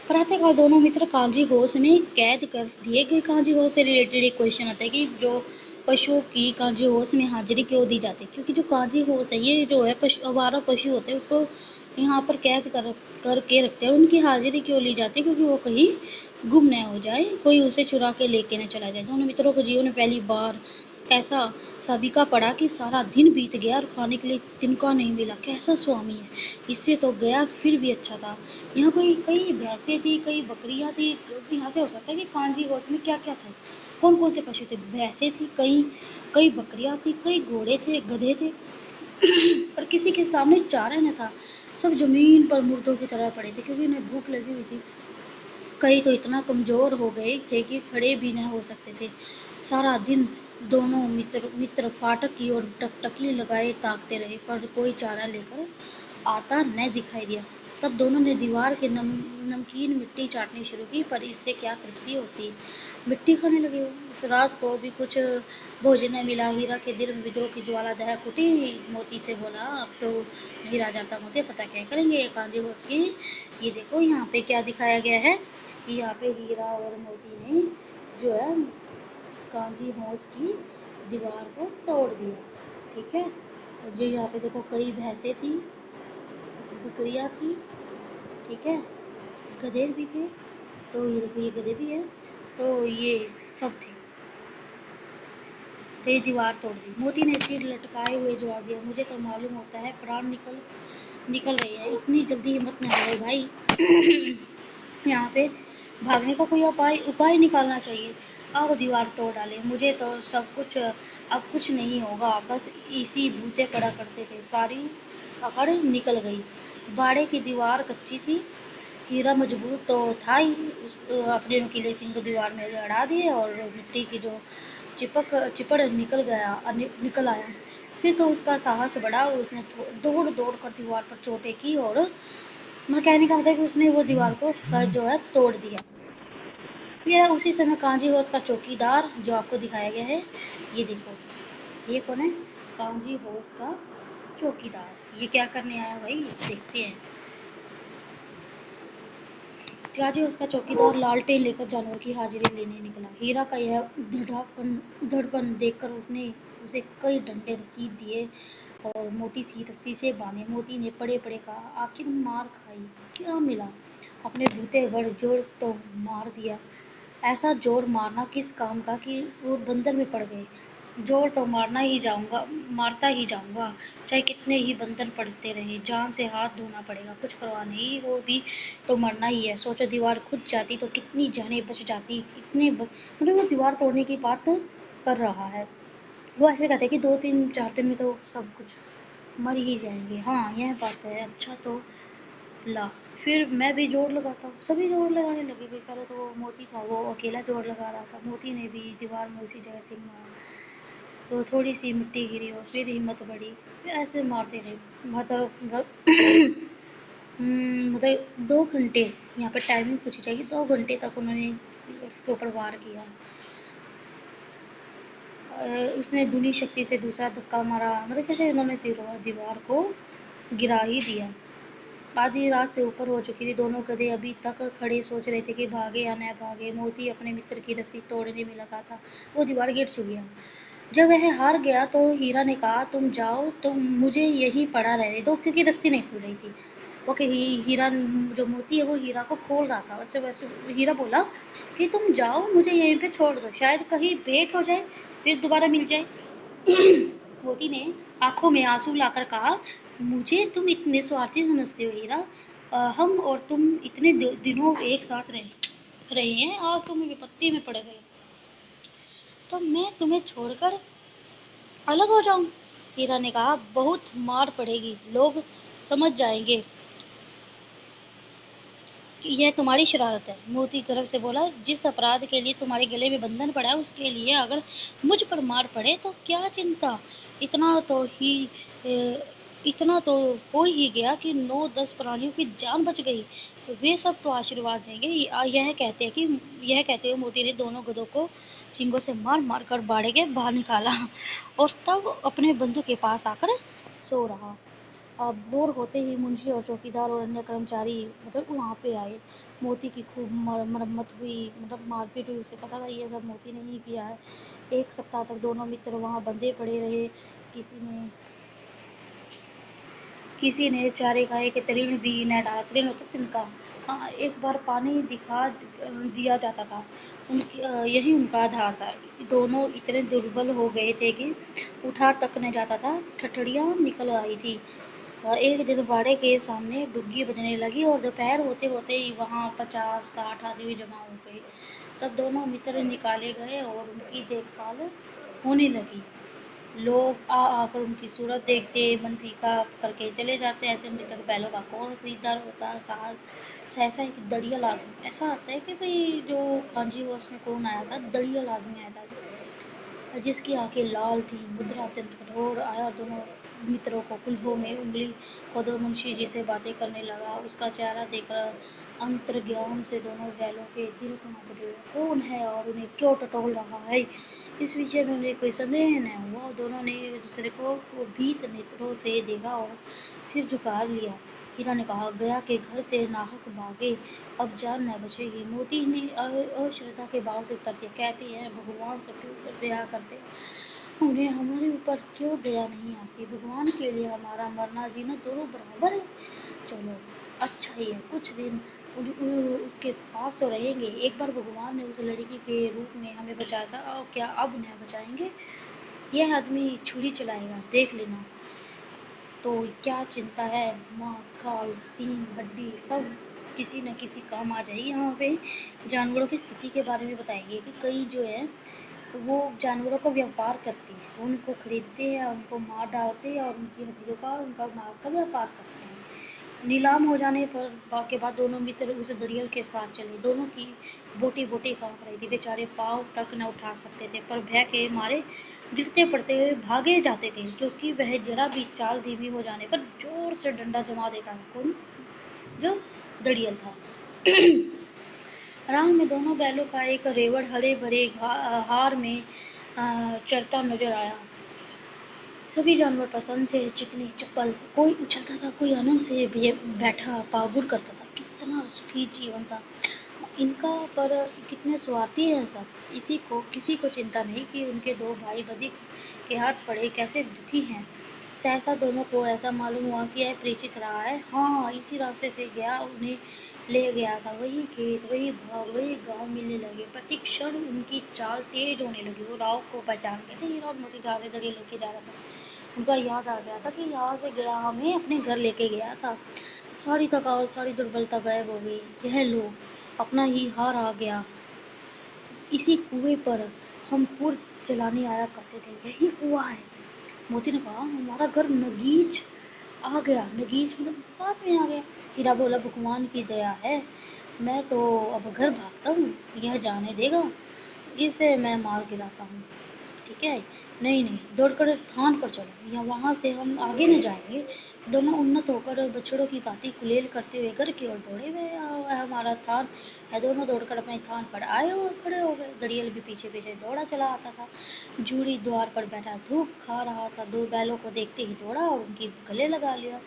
प्रातःकाल दोनों मित्र कांजी होश में कैद कर दिए गए। कांजी होश से रिलेटेड एक क्वेश्चन आता है कि जो पशुओं की कांजी होश में हाजिरी क्यों दी जाती है? क्योंकि जो कांजी होश है ये जो है आवारा पशु होते हैं उसको यहाँ पर कैद करके रखते हैं। उनकी हाजिरी क्यों ली जाती है? क्योंकि वो कहीं गुम न हो जाए, कोई उसे चुरा के लेके न चला जाए। दोनों मित्रों को जीवन में पहली बार ऐसा सभी का पड़ा कि सारा दिन बीत गया और खाने के लिए तिनका नहीं मिला। कैसा स्वामी है, इससे तो गया फिर भी अच्छा था। यहाँ कोई कई भैंसें थी, कई बकरियां थी। यहाँ से हो सकता है कि कांजी होश में क्या क्या था। कौन कौन से पशु थे? भैंसें थी, कई कई बकरियां थी, कई घोड़े थे, गधे थे। पर किसी के सामने चारा न था। सब जमीन पर मुर्दों की तरह पड़े थे, क्योंकि उन्हें भूख लगी हुई थी। कई तो इतना कमजोर हो गए थे कि खड़े भी न हो सकते थे। सारा दिन दोनों मित्र मित्र फाटक की ओर टकटकी लगाए ताकते रहे, पर कोई चारा लेकर आता न दिखाई दिया। तब दोनों ने दीवार के नमकीन मिट्टी चाटनी शुरू की, पर इससे क्या तृप्ति होती। मिट्टी खाने लगे हो। उस रात को भी कुछ भोजन न मिला। हीरा के दिल में विद्रोह की ज्वाला दहक उठी। मोती से बोला, अब तो नहीं रह जाता मोती, पता क्या करेंगे कांजी होश की। ये देखो यहाँ पे क्या दिखाया गया है कि यहाँ पे हीरा और मोती ने जो है कांजी होश की दीवार को तोड़ दिया। ठीक है। और जो यहाँ पे देखो कई भैंसें थी, बकरियां थी। ठीक है। गधे भी थे। तो ये देखो ये गधे भी है। तो ये सब थे। तो ये दीवार तोड़ दी। मोती ने सिर लटकाए हुए जवाब दिया, मुझे तो मालूम होता है प्राण निकल निकल रही है। इतनी जल्दी हिम्मत न हारो भाई। यहाँ से भागने का कोई उपाय उपाय निकालना चाहिए। आओ दीवार तोड़ डाले, मुझे तो सब कुछ अब कुछ नहीं होगा। बस इसी भूते पड़ा करते थे। सारी अकड़ निकल गई। बाड़े की दीवार कच्ची थी। हीरा मजबूत तो था ही। अपने नुकीले सिंह को दीवार में अड़ा दिए और मिट्टी की जो चिपड़ निकल आया। फिर तो उसका साहस बढ़ा। उसने दौड़ दौड़ कर दीवार पर चोटें की और मतलब कहने का मतलब कि उसने वो दीवार को जो है तोड़ दिया। फिर उसी समय कांजी होश का चौकीदार जो आपको दिखाया गया है, ये देखो ये कौन है? कांजी होश का चौकीदार। ये क्या करने आया भाई, देखते हैं। राजू उसका चौकीदार लालटेन लेकर जानवर की हाजिरी लेने निकला। हीरा का यह उधड़पन देखकर उसने उसे कई डंडे रसीद दिए और मोटी सी रस्सी से बांधे। मोती ने पड़े पड़े कहा, आखिर मार खाई, क्या मिला? अपने भूते बड़ जोर तो मार दिया। ऐसा जोर मारना किस काम का कि वो बंदर में पड़ गए। जोर तो मारता ही जाऊंगा, चाहे कितने ही बंधन पड़ते रहे। जान से हाथ धोना पड़ेगा, कुछ परवाह नहीं, वो भी तो मरना ही है। सोचो दीवार खुद जाती तो कितनी जानें बच जाती। मतलब वो दीवार तोड़ने की बात कर रहा है। वो ऐसे कहते हैं कि 2 3 4 दिन में तो सब कुछ मर ही जाएंगे। हाँ यह बात है। अच्छा तो ला, फिर मैं भी जोर लगाता हूँ। सभी जोर लगाने लगे। बेचारा तो वो मोती था, वो अकेला जोर लगा रहा था। मोती ने भी दीवार में उसी जगह से मारा। तो थोड़ी सी मिट्टी गिरी और फिर हिम्मत बढ़ी। फिर ऐसे मारते रहे। मतलब 2 घंटे, यहाँ पर टाइमिंग पूछी चाहिए। 2 घंटे तक उन्होंने उसके ऊपर वार किया। उसने दूनी शक्ति से दूसरा धक्का मारा। मतलब कैसे उन्होंने दीवार को गिरा ही दिया। आधी रात से ऊपर हो चुकी थी। दोनों गधे अभी तक खड़े सोच रहे थे कि भागे या न भागे। मोती अपने मित्र की रस्सी तोड़ने में लगा था। वो दीवार गिर चुकी है। जब वह हार गया तो हीरा ने कहा, तुम जाओ, तुम मुझे यहीं पड़ा रहने दो, क्योंकि रस्सी नहीं खुल रही थी। ओके, हीरा जो मोती है वो हीरा को खोल रहा था। वैसे वैसे हीरा बोला कि तुम जाओ, मुझे यहीं पे छोड़ दो, शायद कहीं भेंट हो जाए, फिर दोबारा मिल जाए। मोती ने आंखों में आंसू लाकर कहा, मुझे तुम इतने स्वार्थी समझते हो हीरा? हम और तुम इतने दिनों एक साथ रहे हैं और तुम विपत्ति में पड़ गए तो मैं तुम्हें छोड़कर अलग हो जाऊं? हीरा ने कहा, बहुत मार पड़ेगी, लोग समझ जाएंगे कि यह तुम्हारी शरारत है। मोती गर्व से बोला, जिस अपराध के लिए तुम्हारे गले में बंधन पड़ा है उसके लिए अगर मुझ पर मार पड़े तो क्या चिंता। इतना तो ही इतना तो हो ही गया कि 9 10 प्राणियों की जान बच गई। वे सब तो आशीर्वाद देंगे। यह कहते हुए मोती ने दोनों गधों को सींगों से मार मार कर बाड़े के बाहर निकाला और तब अपने बंधु के पास आकर सो रहा। भोर होते ही मुंशी और चौकीदार और अन्य कर्मचारी मतलब वहाँ पे आए। मोती की खूब मरम्मत हुई, मतलब मारपीट हुई। उसे पता था ये सब मोती ने ही किया है। 1 सप्ताह तक दोनों मित्र वहाँ बंधे पड़े रहे। किसी ने किसी ने चारे गाय के तृण भी न डाला। तृण होता तिनका। हाँ, एक बार पानी दिखा दिया जाता था। यही उनका आधार था। दोनों इतने दुर्बल हो गए थे कि उठा तक न जाता था। ठठड़ियाँ निकल आई थी। एक दिन बाड़े के सामने डुग्गी बजने लगी और दोपहर होते होते ही वहाँ 50-60 आदमी जमा हो गए। तब दोनों मित्र निकाले गए और उनकी देखभाल होने लगी। लोग आ आकर उनकी सूरत देखते, मन फीका करके चले जाते। ऐसे मित्र बैलों का कौन खरीदार होता है? सहसा एक दड़ियल आदमी ऐसा आता है कि भाई जो कांजी हुआ उसमें कौन आया था? दड़ियल आदमी आया था जिसकी आंखें लाल थी, मुद्रा अत्यंत कठोर। आया दोनों मित्रों को कुल्हों में उंगली खोदो मुंशी जी से बातें करने लगा। उसका चेहरा देखकर अंतर्ज्ञान से दोनों बैलों के दिल कांप उठे। कौन है और उन्हें क्यों टटोल रहा है? इस विषय में उन्हें कोई संदेह न हुआ। दोनों ने एक दूसरे को भीत नेत्रों से देखा और सिर झुका लिया। हीरा ने कहा, गया के घर से नाहक भागे, अब जान न बचेगी। मोती ने अश्रद्धा के भाव से उत्तर दिया, कहते हैं भगवान सबके ऊपर दया करते हैं, उन्हें हमारे ऊपर क्यों दया नहीं आती? भगवान के लिए हमारा मरना जीना दोनों बराबर है। चलो अच्छा ही है, कुछ दिन उसके पास तो रहेंगे। एक बार भगवान ने उस लड़की के रूप में हमें बचाया था, और क्या अब उन्हें बचाएंगे? यह आदमी छुरी चलाएगा, देख लेना। तो क्या चिंता है? मांस, खाल, सींग, हड्डी सब किसी न किसी काम आ जाएगी। यहाँ पे जानवरों की स्थिति के बारे में बताएंगे कि कई जो है वो जानवरों का व्यापार करते हैं, उनको खरीदते हैं, उनको मार डालते हैं और उनकी हड्डियों का, उनका मांस का व्यापार करते हैं। नीलाम हो जाने पर के बाद दोनों मित्र उस दरियल के साथ चले। दोनों की बोटी बोटी कांप रही थी। बेचारे पाँव तक न उठा सकते थे, पर भय के मारे गिरते पड़ते हुए भागे जाते थे, क्योंकि वह जरा भी चाल धीमी हो जाने पर जोर से डंडा जमा देता था। कौन? जो दरियल था। राह में दोनों बैलों का एक रेवड़ हरे भरे हार में चरता नजर आया। सभी जानवर पसंद थे, चिकनी चप्पल। कोई उछलता था, कोई आनंद से बैठा पागुर करता था। कितना सुखी जीवन था इनका। पर कितने स्वार्थी है सब। किसी को चिंता नहीं कि उनके दो भाई बदी के हाथ पड़े कैसे दुखी हैं। सहसा दोनों को ऐसा मालूम हुआ कि यह परिचित रहा है। हाँ, इसी रास्ते से गया, उन्हें ले गया था। वही खेत, वही भाग, वही गांव मिलने लगे। प्रति क्षण उनकी चाल तेज होने लगी। वो राव को पहचान गए थे। हीरा और मोती धागे धगे लेके जा रहा था। उनका याद आ गया था कि यहाँ से गया हमें अपने घर लेके गया था। सारी थकावट, सारी दुर्बलता गायब हो गई। यह लो, अपना ही हार आ गया। इसी कुएं पर हम पूर चलाने आया करते थे। यही कुआ है। मोती ने कहा, हमारा घर नगीच आ गया। नगीच मतलब पास में आ गया। हीरा बोला, भगवान की दया है, मैं तो अब घर भागता हूँ। यह जाने देगा, इसे मैं मार गिराता हूँ। ठीक है? नहीं नहीं, दौड़कर थान पर चलो, या वहाँ से हम आगे न जाएंगे। दोनों उन्नत होकर बछड़ों की भांति कुलेल करते हुए घर की ओर दौड़े। वे हमारा थान है। दोनों दौड़कर अपने थान पर आए और खड़े हो गए। दरियल भी पीछे पीछे दौड़ा चला आता था। जूड़ी द्वार पर बैठा धूप खा रहा था। दो बैलों को देखते ही दौड़ा और उनकी गले लगा लिया।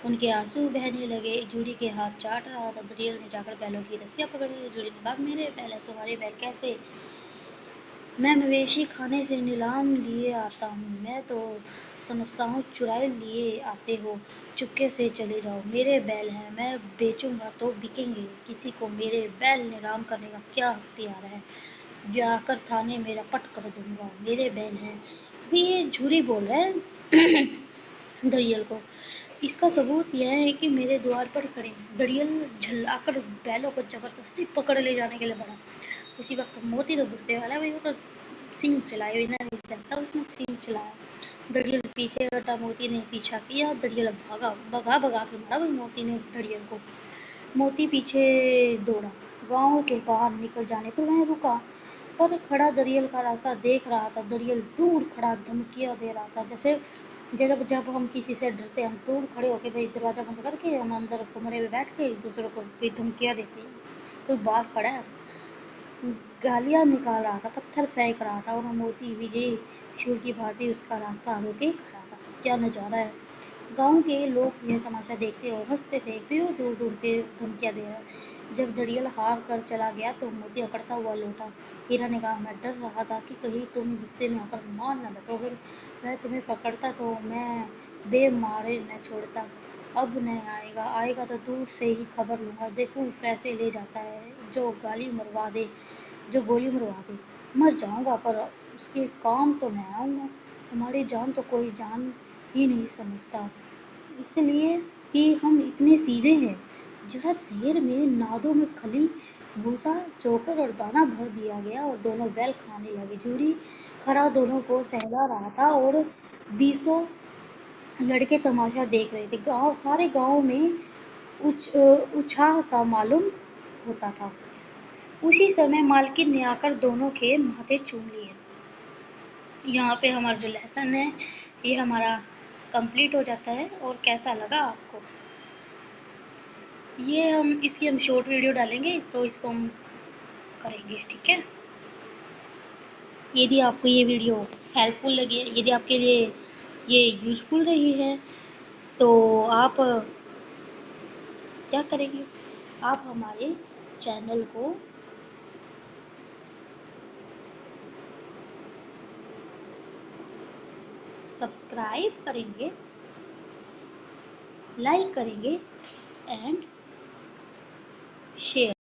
उनके आंसू बहने लगे। जूड़ी के हाथ चाट रहा था। दरियल ने जाकर बैलों की रस्सियाँ पकड़ ली। जूड़ी ने कहा, मेरे बैल है, तुम्हारे बैल कैसे? मैं मवेशी खाने से नीलाम लिए आता हूँ। मैं तो समझता हूँ चुराए लिए आते हो। चुपके से चले जाओ। मेरे बैल हैं, मैं बेचूंगा तो बिकेंगे। किसी को मेरे बैल नीलाम करने का क्या अख्तियार है? जाकर थाने मेरा पट कर दूंगा। मेरे बैल हैं। अभी ये झूरी बोल रहा है दरियल को। इसका सबूत यह है कि मेरे द्वार पर खड़े हैं। दरियल झल्लाकर बैलों को जबरदस्ती पकड़ ले जाने के लिए बढ़ा। उसी वक्त मोती तो गुस्से वाला, भाई वो तो सिंह चलाए बिना नहीं चलता, उसने सिंह चलाया। दरियल पीछे हटा। मोती ने पीछा किया। दरियल भागा, भगा भगा के मारा भाई मोती ने दरियल को। मोती पीछे दौड़ा। गांव के बाहर निकल जाने पर वह रुका, पर खड़ा दरियल का रास्ता देख रहा था। दरियल दूर खड़ा धमकियां दे रहा था, जैसे जब जब हम किसी से डरते हैं, हम दूर खड़े होके भाई दरवाजा बंद करके हम अंदर कमरे में बैठ के एक दूसरे को कोई धमकियां देते हैं। कोई बात पड़ा है, गालियां निकाल रहा था, पत्थर फेंक रहा था, और मोती विजय शूर की भांति उसका रास्ता रोके खड़ा था। क्या नजारा है! गांव के लोग यह तमाशा देखते और हंसते थे। क्यों दूर दूर से धमकियां दे रहा। जब दरियल हार कर चला गया तो मोती अकड़ता हुआ लौटा। हीरा ने कहा, मैं डर रहा था कि कहीं तुम गुस्से में आकर मार न बैठो। अगर मैं तुम्हें पकड़ता तो मैं बेमारे न छोड़ता। अब नहीं आएगा, आएगा तो दूर से ही खबर लूँगा, देखूँ कैसे ले जाता है, जो गाली मरवा दे, जो गोली मरवा दे। मर जाऊँगा पर उसके काम तो मैं आऊँगा। हमारी जान तो कोई जान ही नहीं समझता, इसलिए कि हम इतने सीधे हैं। ज़रा देर में नादों में खली, भूसा, चोकर और दाना भर दिया गया और दोनों बैल खाने लगे। जूरी खरा दोनों को सहला रहा था और बीसों लड़के तमाशा देख रहे थे। सारे गांव में उत्साह सा मालूम होता था। उसी समय मालकिन ने आकर दोनों के माथे चूम लिए। यहाँ पे हमारा जो लेसन है ये हमारा कंप्लीट हो जाता है। और कैसा लगा आपको? ये इसकी हम शॉर्ट वीडियो डालेंगे तो इसको हम करेंगे, ठीक है। यदि आपको ये वीडियो हेल्पफुल लगी है, यदि आपके लिए ये यूजफुल रही है, तो आप क्या करेंगे? आप हमारे चैनल को सब्सक्राइब करेंगे, लाइक करेंगे एंड शेयर।